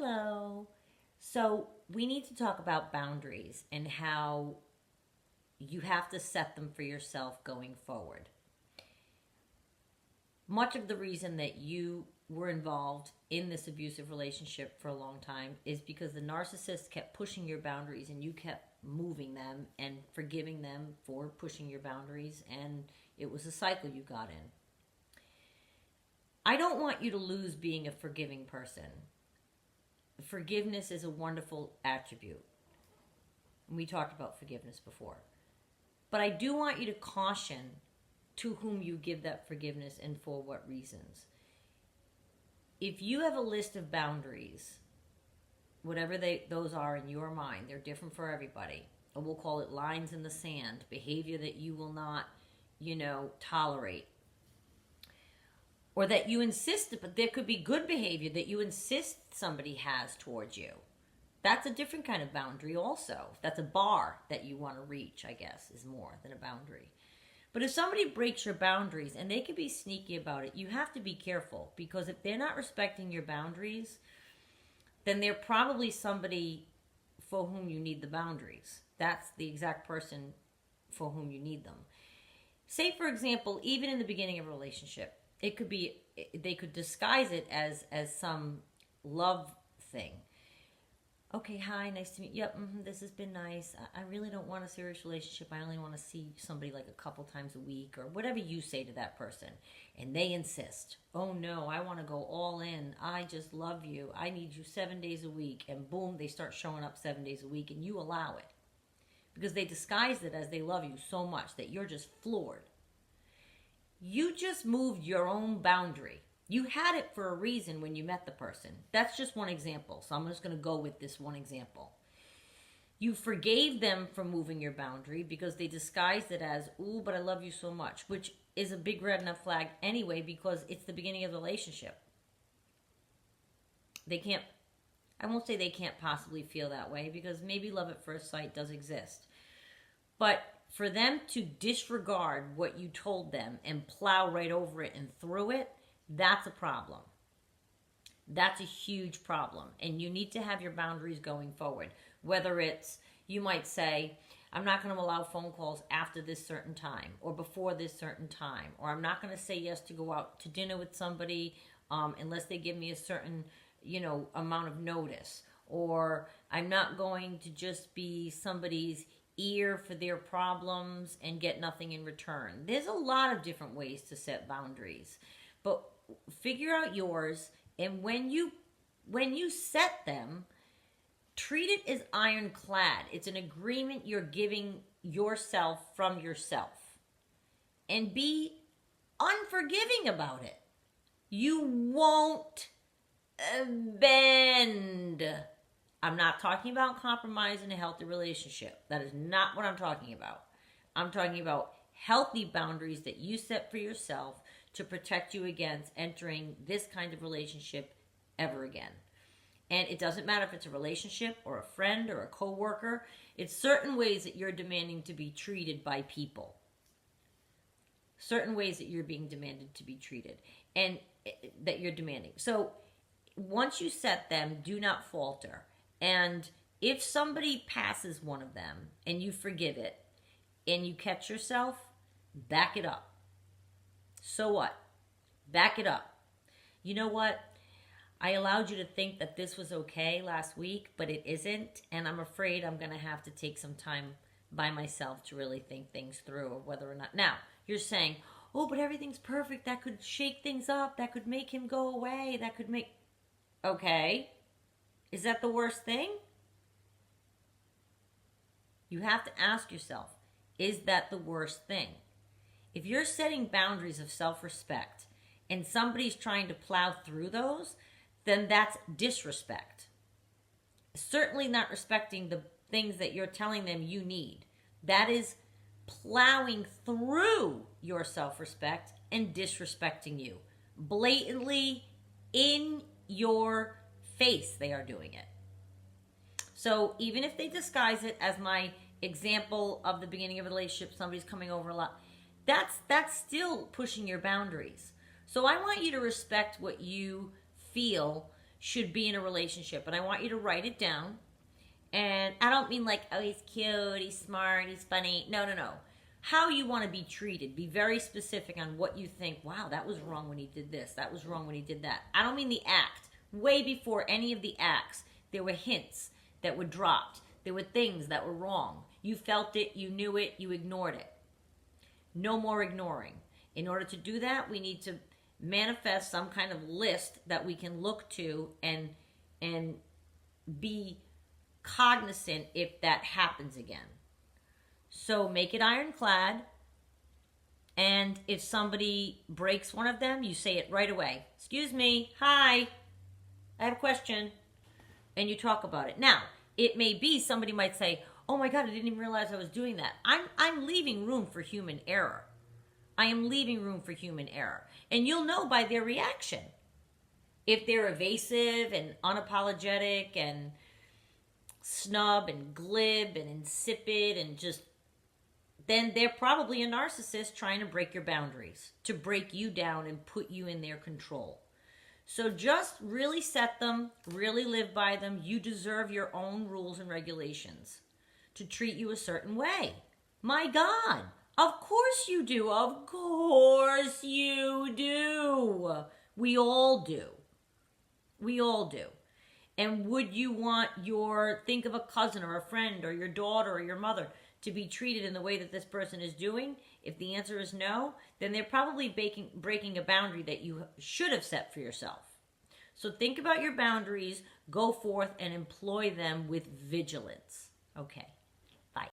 Hello. So, we need to talk about boundaries and how you have to set them for yourself going forward. Much of the reason that you were involved in this abusive relationship for a long time is because the narcissist kept pushing your boundaries and you kept moving them and forgiving them for pushing your boundaries, and it was a cycle you got in. I don't want you to lose being a forgiving person. Forgiveness is a wonderful attribute. We talked about forgiveness before. But I do want you to caution to whom you give that forgiveness and for what reasons. If you have a list of boundaries, whatever those are in your mind, they're different for everybody. And we'll call it lines in the sand, behavior that you will not, tolerate. Or that you insist, but there could be good behavior that you insist somebody has towards you. That's a different kind of boundary also. That's a bar that you want to reach, I guess, is more than a boundary. But if somebody breaks your boundaries, and they can be sneaky about it, you have to be careful. Because if they're not respecting your boundaries, then they're probably somebody for whom you need the boundaries. That's the exact person for whom you need them. Say, for example, even in the beginning of a relationship, it could be, they could disguise it as some love thing. Okay, hi, nice to meet you. Yep, this has been nice. I really don't want a serious relationship. I only want to see somebody like a couple times a week, or whatever you say to that person. And they insist, oh no, I want to go all in. I just love you. I need you 7 days a week. And boom, they start showing up 7 days a week, and you allow it. Because they disguised it as they love you so much that you're just floored. You just moved your own boundary. You had it for a reason when you met the person. That's just one example. So I'm just going to go with this one example. You forgave them for moving your boundary because they disguised it as, ooh, but I love you so much, which is a big red enough flag anyway because it's the beginning of the relationship. I won't say they can't possibly feel that way because maybe love at first sight does exist. But for them to disregard what you told them and plow right over it and through it, that's a problem. That's a huge problem. And you need to have your boundaries going forward. Whether it's, you might say, I'm not going to allow phone calls after this certain time or before this certain time. Or I'm not going to say yes to go out to dinner with somebody unless they give me a certain, amount of notice. Or I'm not going to just be somebody's ear for their problems and get nothing in return. There's a lot of different ways to set boundaries. But figure out yours, and when you set them, treat it as ironclad. It's an agreement you're giving yourself from yourself. And be unforgiving about it. You won't bend. I'm not talking about compromise in a healthy relationship. That is not what I'm talking about. I'm talking about healthy boundaries that you set for yourself to protect you against entering this kind of relationship ever again. And it doesn't matter if it's a relationship or a friend or a coworker. It's certain ways that you're demanding to be treated by people. Certain ways that you're being demanded to be treated and that you're demanding. So once you set them, do not falter. And if somebody passes one of them and you forgive it and you catch yourself, back it up. So what? Back it up. You know what? I allowed you to think that this was okay last week, but it isn't. And I'm afraid I'm going to have to take some time by myself to really think things through or whether or not. Now, you're saying, oh, but everything's perfect. That could shake things up. That could make him go away. That could make... Okay. Is that the worst thing? You have to ask yourself, is that the worst thing? If you're setting boundaries of self-respect and somebody's trying to plow through those, then that's disrespect. Certainly not respecting the things that you're telling them you need. That is plowing through your self-respect and disrespecting you. Blatantly in your face, they are doing it. So even if they disguise it as my example of the beginning of a relationship, somebody's coming over a lot, that's still pushing your boundaries. So I want you to respect what you feel should be in a relationship. And I want you to write it down. And I don't mean like, oh, he's cute, he's smart, he's funny. No, no, no. How you want to be treated. Be very specific on what you think, wow, that was wrong when he did this. That was wrong when he did that. I don't mean the act. Way before any of the acts, there were hints that were dropped. There were things that were wrong. You felt it, you knew it, you ignored it. No more ignoring. In order to do that, we need to manifest some kind of list that we can look to and be cognizant if that happens again. So make it ironclad. And if somebody breaks one of them, you say it right away. Excuse me, hi, I have a question. And you talk about it. Now, it may be somebody might say, oh my God, I didn't even realize I was doing that. I'm leaving room for human error. I am leaving room for human error. And you'll know by their reaction. If they're evasive and unapologetic and snub and glib and insipid and just, then they're probably a narcissist trying to break your boundaries, to break you down and put you in their control. So just really set them, really live by them. You deserve your own rules and regulations to treat you a certain way. My God, of course you do. Of course you do. We all do. We all do. And would you want think of a cousin or a friend or your daughter or your mother to be treated in the way that this person is doing? If the answer is no, then they're probably breaking a boundary that you should have set for yourself. So think about your boundaries, go forth and employ them with vigilance. Okay.